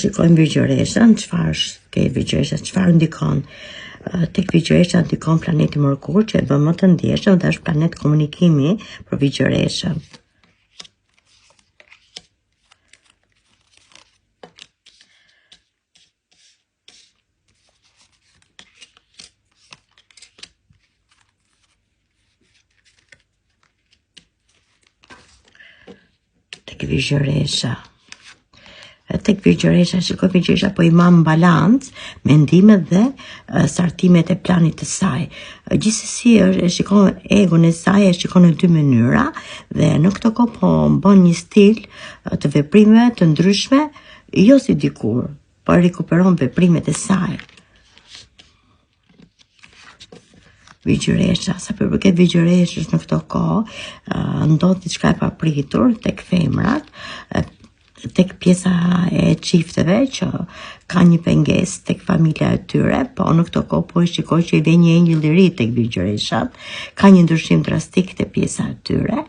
shikojmë Vigjoresën, çfarë ndikon. Tek Vigjoresa ndikon planeti Mërkur, që e bën më të ndjeshëm dhe është planet komunikimi për Vigjoresën. Tek Vigjoresha, shikoj Vigjoresha po i mam balans mendimet dhe sartimet e planit të saj. Gjithsesi e shikon egon e saj, e shikon në dy mënyra dhe në këtë kohë po bën një stil të veprimeve të ndryshme, jo si dikur, por rikuperon veprimet e saj. Vigjoresha, sa përket Vigjoresës në këtë kohë, ndodh diçka e papritur tek femrat, tek pjesa e çifteve që ka një pengesë tek familja e tyre, po në këtë kohë po e shikoj që i vjen një engjëll i ri tek Vigjoreshat, ka një ndryshim drastik te pjesa e tyre.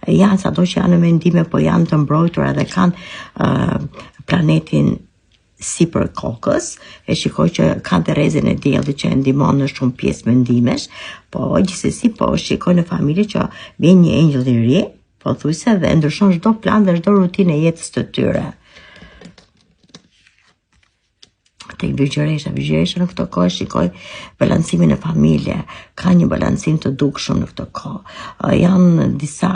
Janë sado që janë në mendime, po janë të mbrojtura dhe kanë planetin si për kokës, e shikoj që kanë Terezën e diellit që e ndihmon në shumë pjesë mendimesh, po gjithsesi po shikoj në familje që vjen një engjëll i ri, pothuajse dhe ndryshon çdo plan dhe çdo rutinë e jetës të tyre. Tek Vigjoresha në këtë kohë shikoj balancimin e familje, ka një balancim të dukshëm në këtë kohë. Janë disa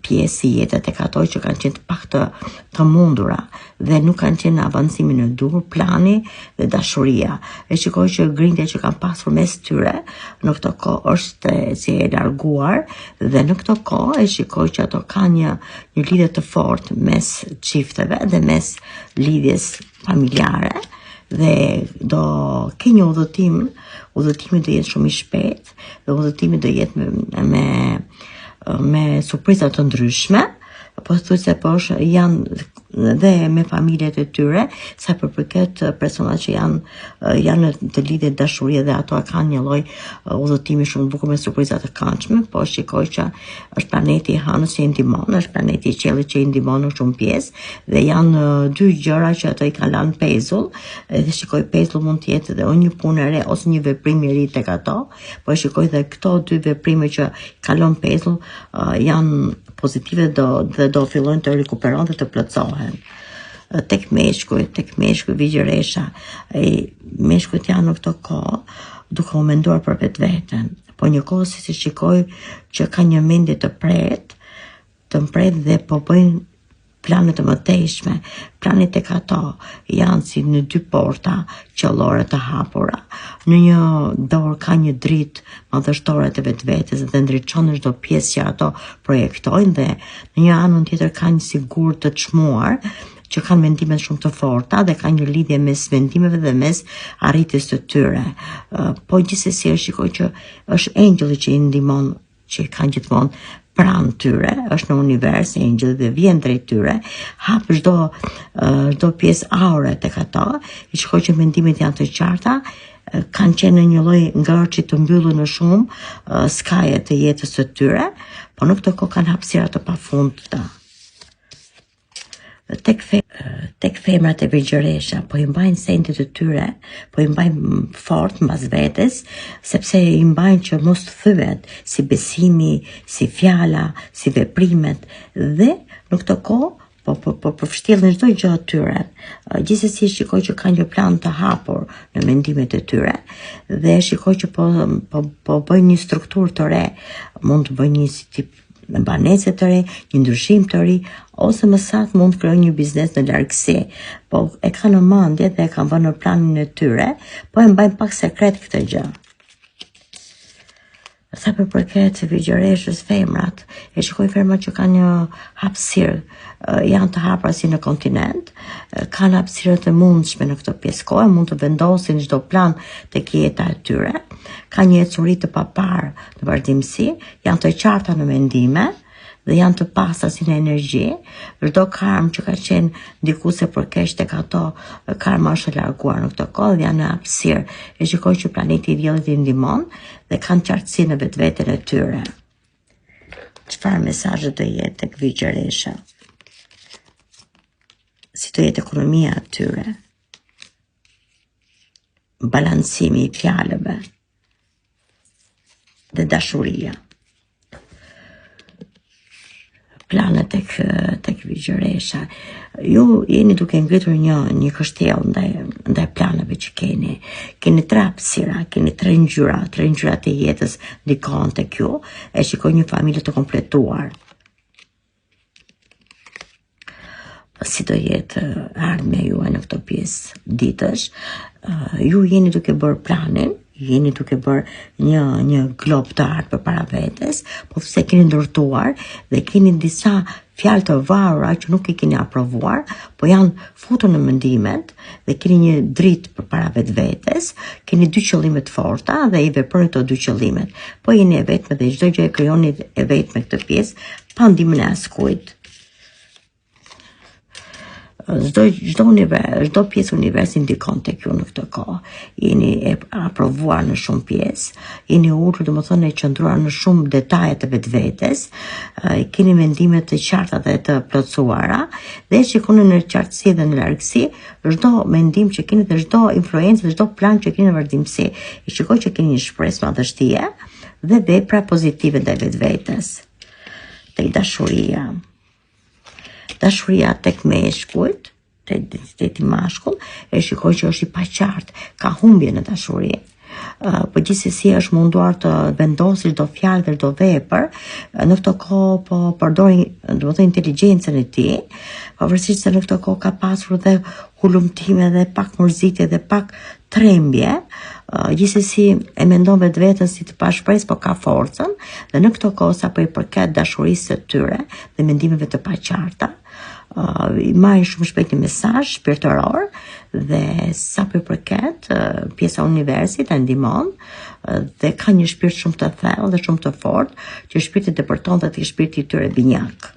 pjesë jetë tek ato që kanë qenë pak të mundura dhe nuk kanë qenë në avancimin e dur, plani dhe dashuria. E shikoj që grindja që kanë pasur mes tyre në këtë kohë është si e larguar dhe në këtë kohë e shikoj që ato kanë një lidhje të fortë mes çifteve dhe mes lidhjes familjare. Dhe do ke një udhëtimi do jetë shumë i shpejt dhe udhëtimi do jetë me surpriza të ndryshme, po thuajse po janë dhe me familjet e tyre, sa përket personat që janë të lidhje dashurie dhe ato kanë një lloj udhëtimi shumë bukur me surpriza të këndshme, po shikoj që është planeti i Hënës që i ndihmon, është planeti i Qiellit që i ndihmon në shumë pjesë dhe janë dy gjëra që ato i kanë lënë pezull, dhe shikoj pezull mund të jetë edhe një punë e re ose një veprim i ri tek ato, po shikoj dhe këto dy veprime që kalon pezull janë pozitive dhe do fillojnë të rikuperon dhe të plotësohen. Tek meshkuj Vigjoresha, meshkujt janë në këtë kohë duke u menduar për vetveten, po një kohë si shikoj që ka një mendje të mpret dhe po bëjnë plane të mëtejshme. Planet tek ato janë si në dy porta qellore të hapura. Në një dorë ka një dritë madhështore të vetvetes dhe ndriçon në çdo pjesë që ato projektojnë dhe në një anën tjetër ka një sigurt të çmuar që kanë mendime shumë të forta dhe ka një lidhje mes mendimeve dhe mes arritjes së tyre. Po gjithsesi e shikoj që është engjëlli që i ndihmon, që kanë gjithmonë pranë tyre, është në univers engjëlli dhe vjen drejt tyre, hap çdo pjesë aure tek ato, i shikoj që mendimet janë të qarta, kanë qenë në një lloj ngërçi të mbyllur në shumë skaje të jetës së tyre, po në këtë kohë kanë hapësira të pafundta. Tek femrat e Vigjoresha po i mbajnë sendet e tyre, po i mbajnë fort mbas vetes, sepse i mbajnë që mos thyhet si besimi, si fjala, si veprimet dhe në këtë kohë po përfshjellin çdo gjë atyre. Gjithsesi shikoj që kanë një plan të hapur në mendimet e tyre dhe shikoj që po bëjnë një strukturë të re, mund të bëjnë një tip në banese të re, një ndryshim të ri, ose më saktë mund të krijojnë një biznes në largësi, po e kanë në mendje dhe e kanë vënë në planin e tyre, po e mbajnë pak sekret këtë gjë. Sa përket Vigjoresës femrat, e shikoj femrat që kanë një hapësirë, janë të hapura si në kontinent, kanë hapësirë të mundshme në këtë pjesë kohe, mund të vendosin çdo plan tek jeta e tyre, ka një ecuri të paparë në vazhdimsi, janë të qarta në mendime dhe janë të pastra si në energji. Çdo karmë që ka qenë ndikuese për keq tek ato, karma është e larguar në këtë kohë dhe janë në hapësirë. E shikoj që planeti i diellit i ndihmon dhe kanë qartësi në vetveten e tyre. Çfarë mesazhe do jetë tek Vigjoresha? Si që të jetë ekonomia atyre, balancimi i fjalëve dhe dashuria. Planet tek Vigjoresha. Ju jeni duke ngritur një kështjell ndaj planeve që keni. Keni 3 hapësira, keni 3 ngjyra të jetës ndikon tek ju, e shikoj një familje të kompletuar. Si do jetë ardhmja juaj në këtë pjesë ditësh, ju jeni duke bërë planin, jeni duke bërë një glob të artë për para vetes, po se keni ndërtuar dhe keni disa fjalë të varura që nuk i keni aprovuar, po janë futur në mendimet dhe keni një dritë për para vetes, keni 2 qëllime të forta dhe i veproni këto 2 qëllimet. Po jeni e vetme dhe çdo gjë e krijoni e vetme këtë pjesë, pa ndihmën e askujt. Çdo pjesë universi ndikon tek ju në këtë kohë. Jeni e aprovuar në shumë pjesë, jeni ulur, domethënë e qëndruar në shumë detaje të vetvetes, keni mendime të qarta dhe të plotësuara dhe shikoni në qartësi dhe në largësi çdo mendim që keni dhe çdo influencë dhe çdo plan që keni në vazhdimsi. E shikoj që keni një shpresë madhështie dhe vepra pozitive ndaj vetvetes. Tek dashuria. Dashuria tek meshkujt, te identiteti mashkull, e shikoj që është i paqartë, ka humbje në dashuri. Po gjithsesi është munduar të vendosë çdo fjalë dhe çdo vepër, në këtë kohë po përdori domethënë inteligjencën e tij, pavarësisht se në këtë kohë ka pasur dhe hulumtime dhe pak mërzitje dhe pak trembje, gjithsesi e mendon vetveten si të pashpresë, po ka forcën dhe në këtë kohë sapo i përket dashurisë së tyre dhe mendimeve të paqarta, i marrin shumë shpejt një mesazh shpirtëror dhe sapo i përket pjesa universit e ndihmon dhe ka një shpirt shumë të thellë dhe shumë të fortë që shpirti depërton dhe të shpirti i tyre binjak.